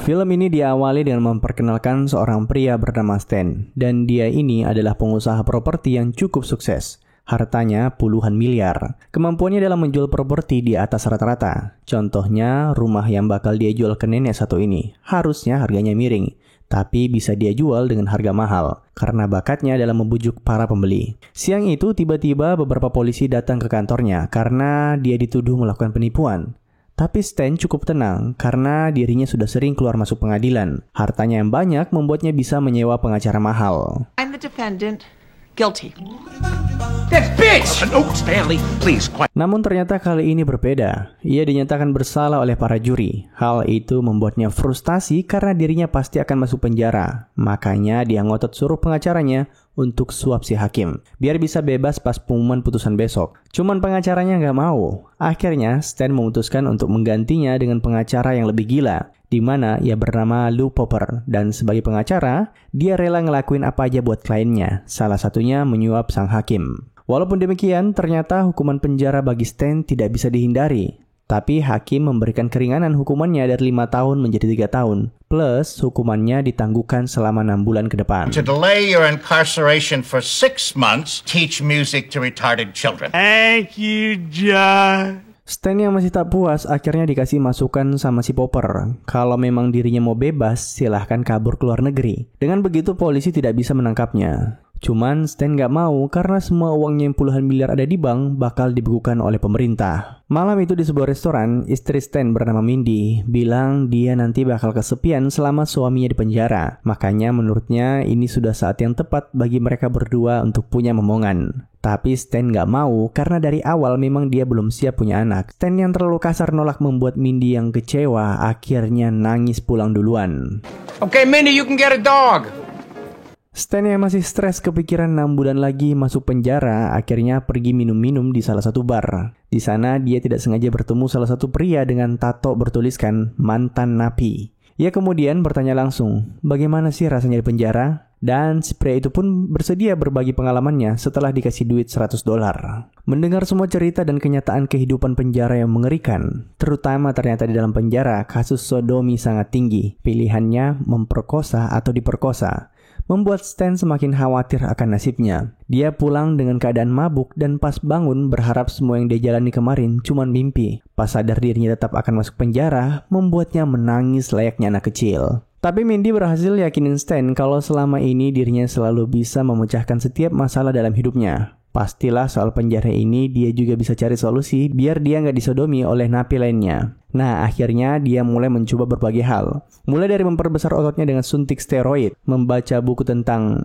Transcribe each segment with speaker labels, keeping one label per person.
Speaker 1: Film ini diawali dengan memperkenalkan seorang pria bernama Stan, dan dia ini adalah pengusaha properti yang cukup sukses. Hartanya puluhan miliar. Kemampuannya dalam menjual properti di atas rata-rata. Contohnya, rumah yang bakal dia jual ke nenek satu ini. Harusnya harganya miring, tapi bisa dia jual dengan harga mahal, karena bakatnya dalam membujuk para pembeli. Siang itu, tiba-tiba beberapa polisi datang ke kantornya, karena dia dituduh melakukan penipuan. Tapi Stan cukup tenang karena dirinya sudah sering keluar masuk pengadilan. Hartanya yang banyak membuatnya bisa menyewa pengacara mahal.
Speaker 2: I'm the defendant. Guilty. That bitch!
Speaker 3: No, Stanley, please, quiet.
Speaker 1: Namun ternyata kali ini berbeda. Ia dinyatakan bersalah oleh para juri. Hal itu membuatnya frustasi karena dirinya pasti akan masuk penjara. Makanya dia ngotot suruh pengacaranya untuk suap si hakim, biar bisa bebas pas pengumuman putusan besok. Cuman pengacaranya nggak mau. Akhirnya Stan memutuskan untuk menggantinya dengan pengacara yang lebih gila, di mana ia bernama Lou Popper, dan sebagai pengacara, dia rela ngelakuin apa aja buat kliennya, salah satunya menyuap sang hakim. Walaupun demikian, ternyata hukuman penjara bagi Stan tidak bisa dihindari. Tapi hakim memberikan keringanan hukumannya dari 5 tahun menjadi 3 tahun. Plus, hukumannya ditangguhkan selama 6 bulan ke depan.
Speaker 3: To delay your incarceration for 6 months, teach music to retarded children.
Speaker 4: Thank you, John.
Speaker 1: Stan yang masih tak puas akhirnya dikasih masukan sama si Popper. Kalau memang dirinya mau bebas, silahkan kabur ke luar negeri. Dengan begitu polisi tidak bisa menangkapnya. Cuman Stan gak mau karena semua uangnya yang puluhan miliar ada di bank bakal dibekukan oleh pemerintah. Malam itu di sebuah restoran, istri Stan bernama Mindy bilang dia nanti bakal kesepian selama suaminya di penjara. Makanya menurutnya ini sudah saat yang tepat bagi mereka berdua untuk punya momongan. Tapi Stan gak mau karena dari awal memang dia belum siap punya anak. Stan yang terlalu kasar nolak membuat Mindy yang kecewa akhirnya nangis pulang duluan.
Speaker 4: Okay, Mindy, you can get a dog.
Speaker 1: Stan yang masih stres kepikiran 6 bulan lagi masuk penjara, akhirnya pergi minum-minum di salah satu bar. Di sana dia tidak sengaja bertemu salah satu pria dengan tato bertuliskan mantan napi. Ia kemudian bertanya langsung, bagaimana sih rasanya di penjara? Dan si pria itu pun bersedia berbagi pengalamannya setelah dikasih duit $100. Mendengar semua cerita dan kenyataan kehidupan penjara yang mengerikan, terutama ternyata di dalam penjara kasus sodomi sangat tinggi. Pilihannya memperkosa atau diperkosa. Membuat Stan semakin khawatir akan nasibnya. Dia pulang dengan keadaan mabuk dan pas bangun berharap semua yang dia jalani kemarin cuma mimpi. Pas sadar dirinya tetap akan masuk penjara, membuatnya menangis layaknya anak kecil. Tapi Mindy berhasil yakinin Stan kalau selama ini dirinya selalu bisa memecahkan setiap masalah dalam hidupnya. Pastilah soal penjara ini dia juga bisa cari solusi biar dia nggak disodomi oleh napi lainnya. Nah, akhirnya dia mulai mencoba berbagai hal. Mulai dari memperbesar ototnya dengan suntik steroid, membaca buku tentang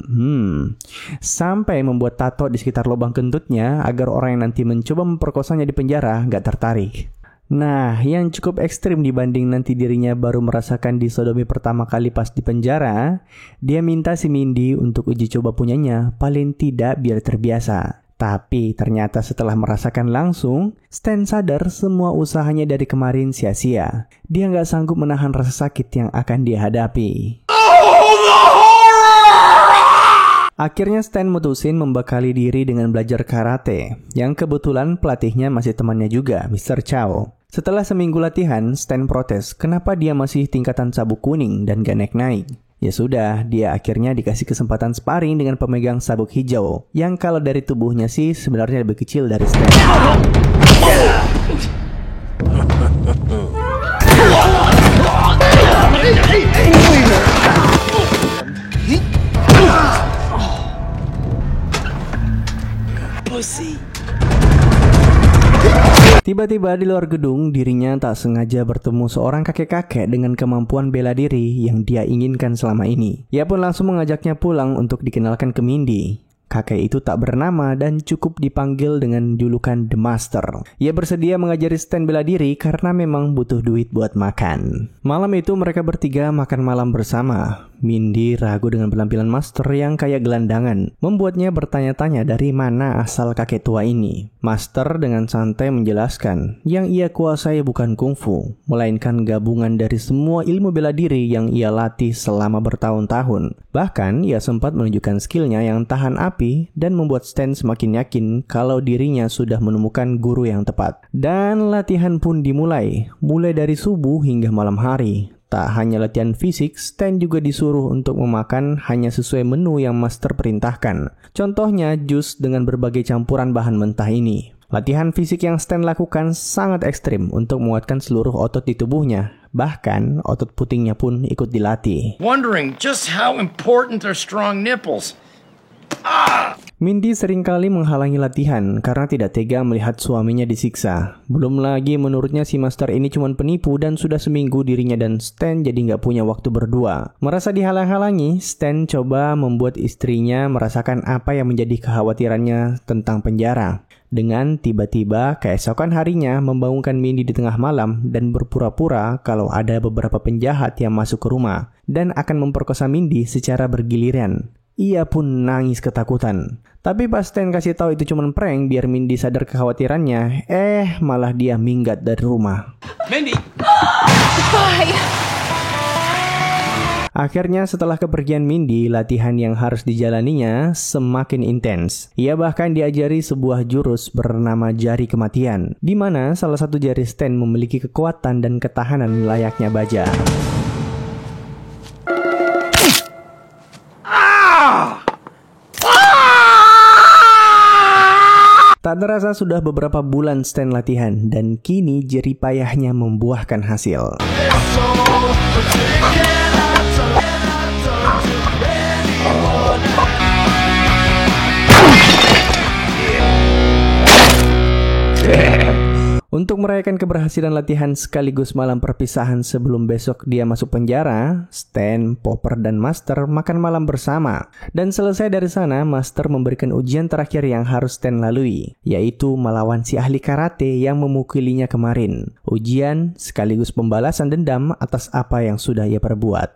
Speaker 1: sampai membuat tato di sekitar lubang kentutnya agar orang yang nanti mencoba memperkosanya di penjara nggak tertarik. Nah, yang cukup ekstrim dibanding nanti dirinya baru merasakan disodomi pertama kali pas di penjara, dia minta si Mindy untuk uji coba punyanya, paling tidak biar terbiasa. Tapi ternyata setelah merasakan langsung, Stan sadar semua usahanya dari kemarin sia-sia. Dia nggak sanggup menahan rasa sakit yang akan dia hadapi. Akhirnya Stan mutusin membekali diri dengan belajar karate, yang kebetulan pelatihnya masih temannya juga, Mr. Chow. Setelah seminggu latihan, Stan protes kenapa dia masih tingkatan sabuk kuning dan gak naik-naik. Ya sudah, dia akhirnya dikasih kesempatan sparring dengan pemegang sabuk hijau, yang kalau dari tubuhnya sih sebenarnya lebih kecil dari Stan. Tiba-tiba di luar gedung, dirinya tak sengaja bertemu seorang kakek-kakek dengan kemampuan bela diri yang dia inginkan selama ini. Ia pun langsung mengajaknya pulang untuk dikenalkan ke Mindy. Kakek itu tak bernama dan cukup dipanggil dengan julukan The Master. Ia bersedia mengajari Stan bela diri karena memang butuh duit buat makan. Malam itu mereka bertiga makan malam bersama. Mindy ragu dengan penampilan Master yang kayak gelandangan, membuatnya bertanya-tanya dari mana asal kakek tua ini. Master dengan santai menjelaskan, yang ia kuasai bukan kungfu, melainkan gabungan dari semua ilmu bela diri yang ia latih selama bertahun-tahun. Bahkan, ia sempat menunjukkan skillnya yang tahan api dan membuat Stan semakin yakin kalau dirinya sudah menemukan guru yang tepat. Dan latihan pun dimulai, mulai dari subuh hingga malam hari. Tak hanya latihan fisik, Stan juga disuruh untuk memakan hanya sesuai menu yang Master perintahkan. Contohnya jus dengan berbagai campuran bahan mentah ini. Latihan fisik yang Stan lakukan sangat ekstrim untuk menguatkan seluruh otot di tubuhnya. Bahkan otot putingnya pun ikut dilatih.
Speaker 4: Wondering just how important are strong nipples.
Speaker 1: Mindy seringkali menghalangi latihan karena tidak tega melihat suaminya disiksa. Belum lagi menurutnya si Master ini cuma penipu dan sudah seminggu dirinya dan Stan jadi nggak punya waktu berdua. Merasa dihalang-halangi, Stan coba membuat istrinya merasakan apa yang menjadi kekhawatirannya tentang penjara. Dengan tiba-tiba keesokan harinya membangunkan Mindy di tengah malam dan berpura-pura kalau ada beberapa penjahat yang masuk ke rumah dan akan memperkosa Mindy secara bergiliran. Ia pun nangis ketakutan. Tapi pas Stan kasih tahu itu cuma prank biar Mindy sadar kekhawatirannya, malah dia minggat dari rumah.
Speaker 4: Mindy!
Speaker 2: Bye.
Speaker 1: Akhirnya setelah kepergian Mindy, latihan yang harus dijalaninya semakin intens. Ia bahkan diajari sebuah jurus bernama jari kematian, di mana salah satu jari Stan memiliki kekuatan dan ketahanan layaknya baja. Tak terasa sudah beberapa bulan Stan latihan dan kini jerih payahnya membuahkan hasil. Untuk merayakan keberhasilan latihan sekaligus malam perpisahan sebelum besok dia masuk penjara, Stan, Popper, dan Master makan malam bersama. Dan selesai dari sana, Master memberikan ujian terakhir yang harus Stan lalui, yaitu melawan si ahli karate yang memukulinya kemarin. Ujian sekaligus pembalasan dendam atas apa yang sudah ia perbuat.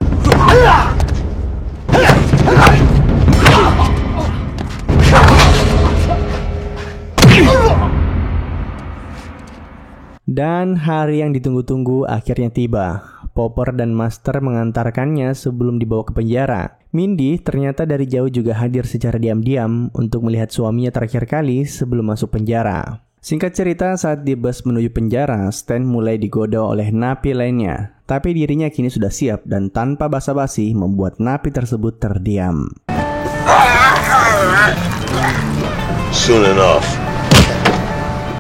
Speaker 1: Dan hari yang ditunggu-tunggu akhirnya tiba. Popper dan Master mengantarkannya sebelum dibawa ke penjara. Mindy ternyata dari jauh juga hadir secara diam-diam untuk melihat suaminya terakhir kali sebelum masuk penjara. Singkat cerita, saat di bus menuju penjara, Stan mulai digoda oleh napi lainnya. Tapi dirinya kini sudah siap dan tanpa basa-basi membuat napi tersebut terdiam.
Speaker 5: Soon enough.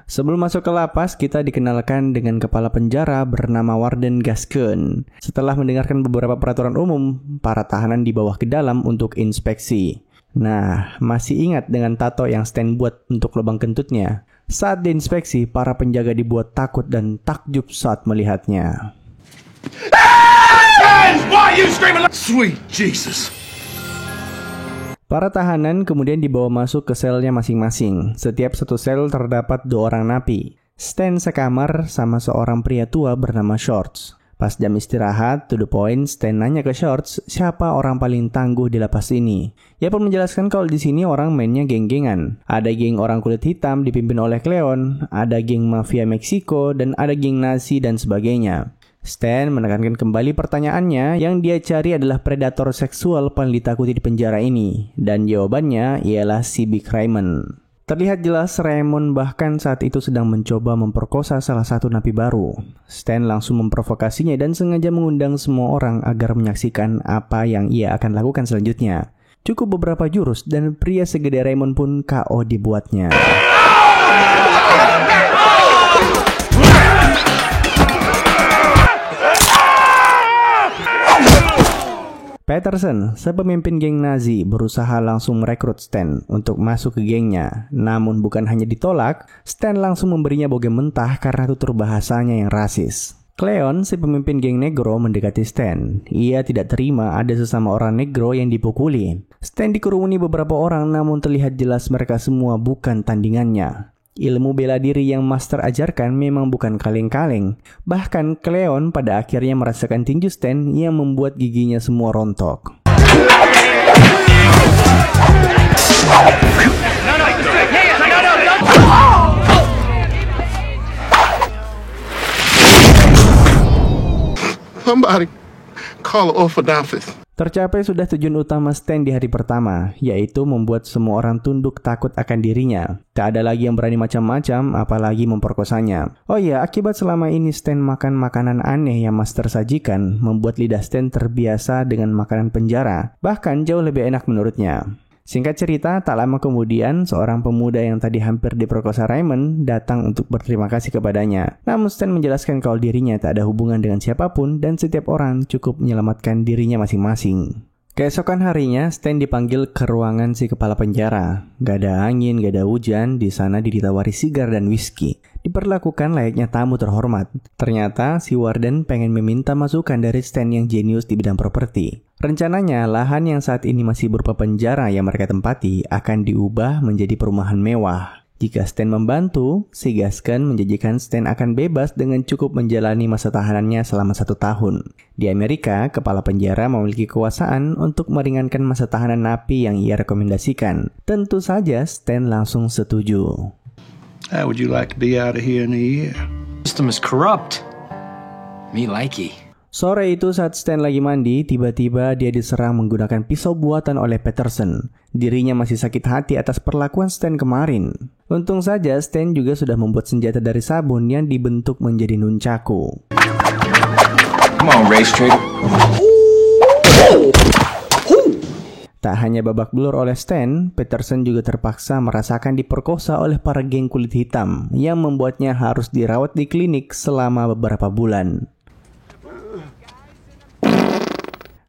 Speaker 1: Sebelum masuk ke lapas, kita dikenalkan dengan kepala penjara bernama Warden Gascoigne. Setelah mendengarkan beberapa peraturan umum, para tahanan dibawa ke dalam untuk inspeksi. Nah, masih ingat dengan tato yang Stan buat untuk lubang kentutnya? Saat diinspeksi, para penjaga dibuat takut dan takjub saat melihatnya.
Speaker 4: Why are you screaming like... Sweet Jesus!
Speaker 1: Para tahanan kemudian dibawa masuk ke selnya masing-masing. Setiap satu sel terdapat 2 orang napi. Stan sekamar sama seorang pria tua bernama Shorts. Pas jam istirahat, to the point, Stan nanya ke Shorts siapa orang paling tangguh di lapas ini. Ia pun menjelaskan kalau di sini orang mainnya geng-gengan. Ada geng orang kulit hitam dipimpin oleh Cleon, ada geng mafia Meksiko, dan ada geng Nazi dan sebagainya. Stan menekankan kembali pertanyaannya, yang dia cari adalah predator seksual paling ditakuti di penjara ini. Dan jawabannya ialah si Big Raymond. Terlihat jelas Raymond bahkan saat itu sedang mencoba memperkosa salah satu napi baru. Stan langsung memprovokasinya dan sengaja mengundang semua orang agar menyaksikan apa yang ia akan lakukan selanjutnya. Cukup beberapa jurus dan pria segede Raymond pun KO dibuatnya. Peterson, sepemimpin geng Nazi, berusaha langsung merekrut Stan untuk masuk ke gengnya. Namun bukan hanya ditolak, Stan langsung memberinya bogem mentah karena tutur bahasanya yang rasis. Cleon, si pemimpin geng Negro, mendekati Stan. Ia tidak terima ada sesama orang Negro yang dipukuli. Stan dikerumuni beberapa orang namun terlihat jelas mereka semua bukan tandingannya. Ilmu bela diri yang Master ajarkan memang bukan kaleng-kaleng. Bahkan Cleon pada akhirnya merasakan tinju Stan yang membuat giginya semua rontok.
Speaker 5: Somebody call an orthodontist.
Speaker 1: Tercapai sudah tujuan utama Stan di hari pertama, yaitu membuat semua orang tunduk takut akan dirinya. Tak ada lagi yang berani macam-macam, apalagi memperkosanya. Oh iya, akibat selama ini Stan makan makanan aneh yang Master sajikan, membuat lidah Stan terbiasa dengan makanan penjara. Bahkan jauh lebih enak menurutnya. Singkat cerita, tak lama kemudian, seorang pemuda yang tadi hampir diperkosa Raymond datang untuk berterima kasih kepadanya. Namun Stan menjelaskan kalau dirinya tak ada hubungan dengan siapapun dan setiap orang cukup menyelamatkan dirinya masing-masing. Keesokan harinya, Stan dipanggil ke ruangan si kepala penjara. Gak ada angin, gak ada hujan, di sana ditawari sigar dan whisky. Diperlakukan layaknya tamu terhormat. Ternyata si warden pengen meminta masukan dari Stan yang jenius di bidang properti. Rencananya, lahan yang saat ini masih berupa penjara yang mereka tempati akan diubah menjadi perumahan mewah. Jika Stan membantu, si Gaskin menjanjikan Stan akan bebas dengan cukup menjalani masa tahanannya selama 1 tahun. Di Amerika, kepala penjara memiliki kekuasaan untuk meringankan masa tahanan napi yang ia rekomendasikan. Tentu saja Stan langsung setuju.
Speaker 6: How would you like to be out of here in a year?
Speaker 4: System is corrupt. Me likey.
Speaker 1: Sore itu saat Stan lagi mandi, tiba-tiba dia diserang menggunakan pisau buatan oleh Peterson. Dirinya masih sakit hati atas perlakuan Stan kemarin. Untung saja Stan juga sudah membuat senjata dari sabun yang dibentuk menjadi nunchaku.
Speaker 4: Come on, race trader.
Speaker 1: Tak hanya babak belur oleh Stan, Peterson juga terpaksa merasakan diperkosa oleh para geng kulit hitam yang membuatnya harus dirawat di klinik selama beberapa bulan.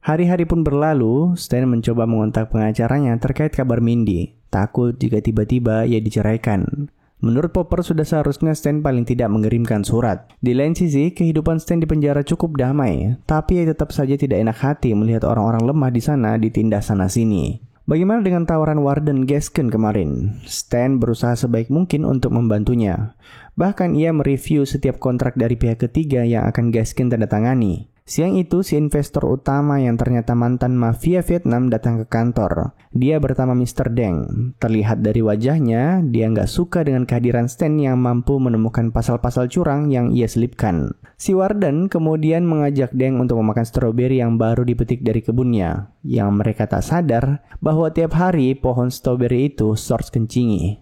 Speaker 1: Hari-hari pun berlalu, Stan mencoba mengontak pengacaranya terkait kabar Mindy. Takut jika tiba-tiba ia diceraikan. Menurut Popper sudah seharusnya Stan paling tidak mengirimkan surat. Di lain sisi, kehidupan Stan di penjara cukup damai. Tapi ia tetap saja tidak enak hati melihat orang-orang lemah di sana ditindas sana-sini. Bagaimana dengan tawaran Warden Gaskin kemarin? Stan berusaha sebaik mungkin untuk membantunya. Bahkan ia mereview setiap kontrak dari pihak ketiga yang akan Gaskin tanda tangani. Siang itu, si investor utama yang ternyata mantan mafia Vietnam datang ke kantor. Dia bernama Mr. Deng. Terlihat dari wajahnya, dia nggak suka dengan kehadiran Stan yang mampu menemukan pasal-pasal curang yang ia selipkan. Si Warden kemudian mengajak Deng untuk memakan stroberi yang baru dipetik dari kebunnya. Yang mereka tak sadar bahwa tiap hari pohon stroberi itu Sorts kencingi.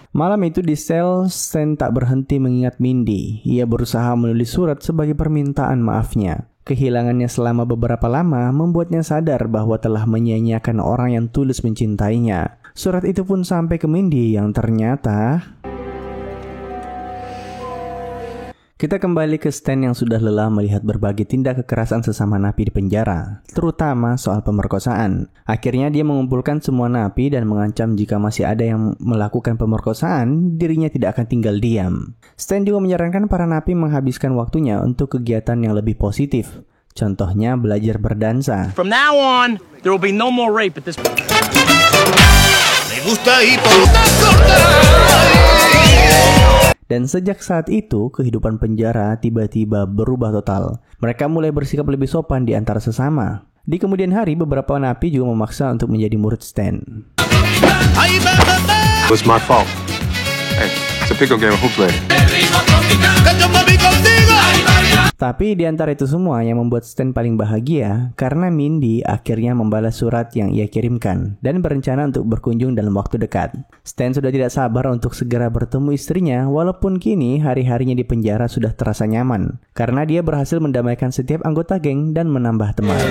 Speaker 1: Malam itu di sel, Stan tak berhenti mengingat Mindy. Ia berusaha menulis surat sebagai permintaan maafnya. Kehilangannya selama beberapa lama membuatnya sadar bahwa telah menyia-nyiakan orang yang tulus mencintainya. Surat itu pun sampai ke Mindy yang ternyata... Kita kembali ke Stan yang sudah lelah melihat berbagai tindak kekerasan sesama napi di penjara, terutama soal pemerkosaan. Akhirnya dia mengumpulkan semua napi dan mengancam jika masih ada yang melakukan pemerkosaan, dirinya tidak akan tinggal diam. Stan juga menyarankan para napi menghabiskan waktunya untuk kegiatan yang lebih positif. Contohnya belajar berdansa.
Speaker 4: From now on, there will be no more rape at this point.
Speaker 1: Dan sejak saat itu, kehidupan penjara tiba-tiba berubah total. Mereka mulai bersikap lebih sopan di antara sesama. Di kemudian hari, beberapa napi juga memaksa untuk menjadi murid Stan.
Speaker 7: It was my fault. Hey, it's a pickle game of hoops later.
Speaker 1: Tapi di antara itu semua yang membuat Stan paling bahagia karena Mindy akhirnya membalas surat yang ia kirimkan dan berencana untuk berkunjung dalam waktu dekat. Stan sudah tidak sabar untuk segera bertemu istrinya walaupun kini hari-harinya di penjara sudah terasa nyaman karena dia berhasil mendamaikan setiap anggota geng dan menambah teman.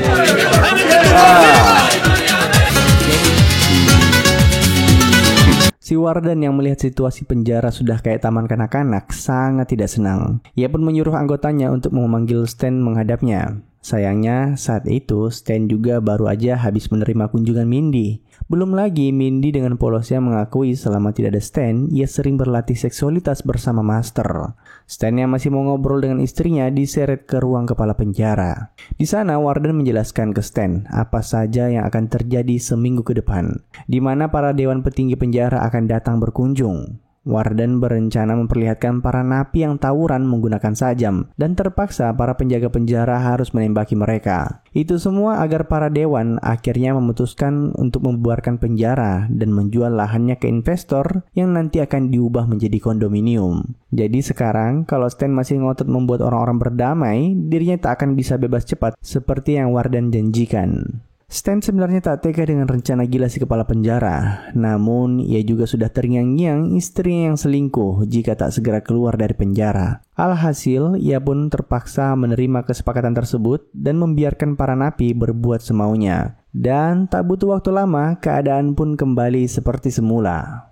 Speaker 1: Si Warden yang melihat situasi penjara sudah kayak taman kanak-kanak sangat tidak senang. Ia pun menyuruh anggotanya untuk memanggil Stan menghadapnya. Sayangnya saat itu Stan juga baru aja habis menerima kunjungan Mindy. Belum lagi Mindy dengan polosnya mengakui selama tidak ada Stan, ia sering berlatih seksualitas bersama Master. Stan yang masih mau ngobrol dengan istrinya diseret ke ruang kepala penjara. Di sana Warden menjelaskan ke Stan apa saja yang akan terjadi seminggu ke depan, di mana para dewan petinggi penjara akan datang berkunjung. Warden berencana memperlihatkan para napi yang tawuran menggunakan sajam dan terpaksa para penjaga penjara harus menembaki mereka. Itu semua agar para dewan akhirnya memutuskan untuk membubarkan penjara dan menjual lahannya ke investor yang nanti akan diubah menjadi kondominium. Jadi sekarang kalau Stan masih ngotot membuat orang-orang berdamai, dirinya tak akan bisa bebas cepat seperti yang Warden janjikan. Stan sebenarnya tak tega dengan rencana gila si kepala penjara. Namun, ia juga sudah terngiang-ngiang istrinya yang selingkuh jika tak segera keluar dari penjara. Alhasil, ia pun terpaksa menerima kesepakatan tersebut dan membiarkan para napi berbuat semaunya. Dan tak butuh waktu lama, keadaan pun kembali seperti semula.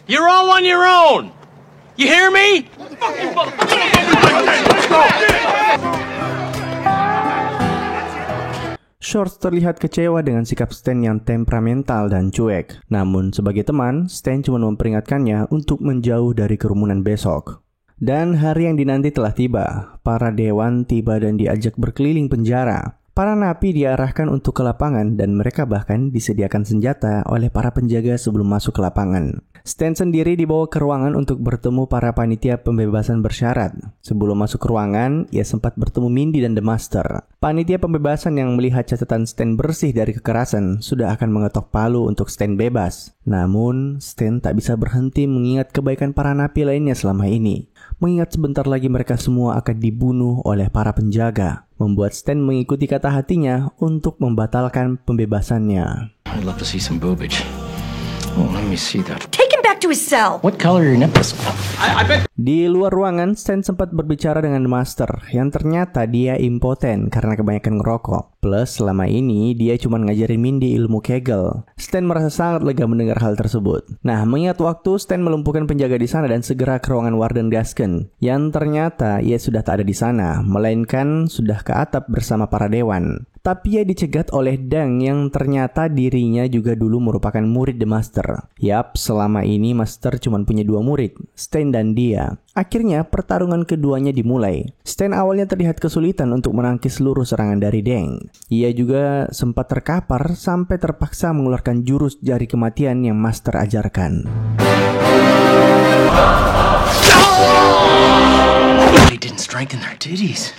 Speaker 4: You're all on your own. You hear me?
Speaker 1: Shorts terlihat kecewa dengan sikap Stan yang temperamental dan cuek. Namun sebagai teman, Stan cuma memperingatkannya untuk menjauh dari kerumunan besok. Dan hari yang dinanti telah tiba. Para dewan tiba dan diajak berkeliling penjara. Para napi diarahkan untuk ke lapangan dan mereka bahkan disediakan senjata oleh para penjaga sebelum masuk ke lapangan. Stan sendiri dibawa ke ruangan untuk bertemu para panitia pembebasan bersyarat. Sebelum masuk ke ruangan, ia sempat bertemu Mindy dan The Master. Panitia pembebasan yang melihat catatan Stan bersih dari kekerasan sudah akan mengetok palu untuk Stan bebas. Namun, Stan tak bisa berhenti mengingat kebaikan para napi lainnya selama ini. Mengingat sebentar lagi mereka semua akan dibunuh oleh para penjaga. Membuat Stan mengikuti kata hatinya untuk membatalkan pembebasannya.
Speaker 4: I'd love to see some boobage. Oh, let me see that.
Speaker 2: Take him back to his cell.
Speaker 4: What color are your nipples? I bet.
Speaker 1: Di luar ruangan, Stan sempat berbicara dengan The Master yang ternyata dia impoten karena kebanyakan ngerokok. Plus, selama ini dia cuma ngajarin Mindy ilmu Kegel. Stan merasa sangat lega mendengar hal tersebut. Nah, mengingat waktu, Stan melumpuhkan penjaga di sana dan segera ke ruangan Warden Gaskin. Yang ternyata ia sudah tak ada di sana, melainkan sudah ke atap bersama para dewan. Tapi ia dicegat oleh Dang yang ternyata dirinya juga dulu merupakan murid The Master. Yap, selama ini Master cuma punya 2 murid, Stan dan dia. Akhirnya pertarungan keduanya dimulai. Stan awalnya terlihat kesulitan untuk menangkis seluruh serangan dari Dang. Ia juga sempat terkapar sampai terpaksa mengeluarkan jurus jari kematian yang Master ajarkan.
Speaker 4: They didn't strengthen their titties.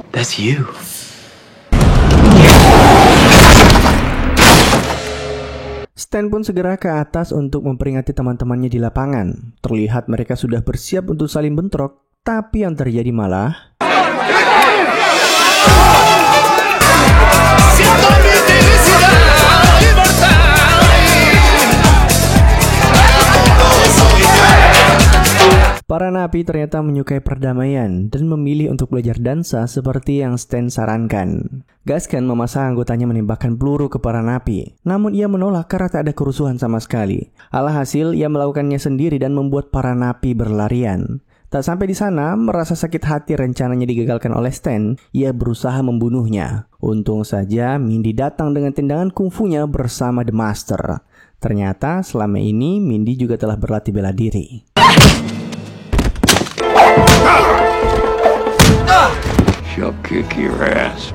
Speaker 4: That's you.
Speaker 1: Stan pun segera ke atas untuk memperingati teman-temannya di lapangan. Terlihat mereka sudah bersiap untuk saling bentrok, tapi yang terjadi malah... Para napi ternyata menyukai perdamaian dan memilih untuk belajar dansa seperti yang Stan sarankan. Gaskin memaksa anggotanya menembakkan peluru ke para napi. Namun ia menolak karena tak ada kerusuhan sama sekali. Alhasil ia melakukannya sendiri dan membuat para napi berlarian. Tak sampai di sana, merasa sakit hati rencananya digagalkan oleh Stan, ia berusaha membunuhnya. Untung saja Mindy datang dengan tendangan kungfunya bersama The Master. Ternyata selama ini Mindy juga telah berlatih bela diri.
Speaker 6: She'll kick your ass.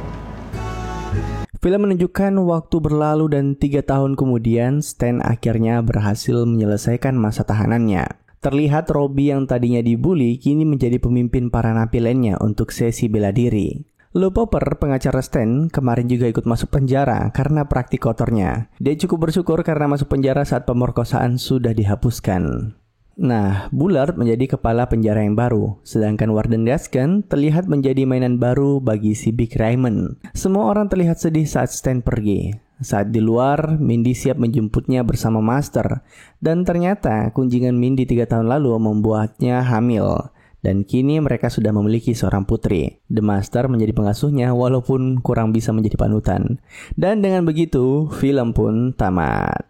Speaker 1: Film menunjukkan waktu berlalu dan 3 tahun kemudian Stan akhirnya berhasil menyelesaikan masa tahanannya. Terlihat Robbie yang tadinya dibully kini menjadi pemimpin para napi lainnya untuk sesi bela diri. Lou Popper, pengacara Stan, kemarin juga ikut masuk penjara karena praktik kotornya. Dia cukup bersyukur karena masuk penjara saat pemerkosaan sudah dihapuskan. Nah, Bullard menjadi kepala penjara yang baru, sedangkan Warden Gaskin terlihat menjadi mainan baru bagi si Big Raymond. Semua orang terlihat sedih saat Stan pergi. Saat di luar, Mindy siap menjemputnya bersama Master, dan ternyata kunjungan Mindy 3 tahun lalu membuatnya hamil. Dan kini mereka sudah memiliki seorang putri. The Master menjadi pengasuhnya walaupun kurang bisa menjadi panutan. Dan dengan begitu, film pun tamat.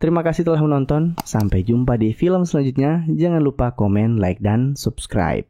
Speaker 1: Terima kasih telah menonton. Sampai jumpa di film selanjutnya. Jangan lupa komen, like, dan subscribe.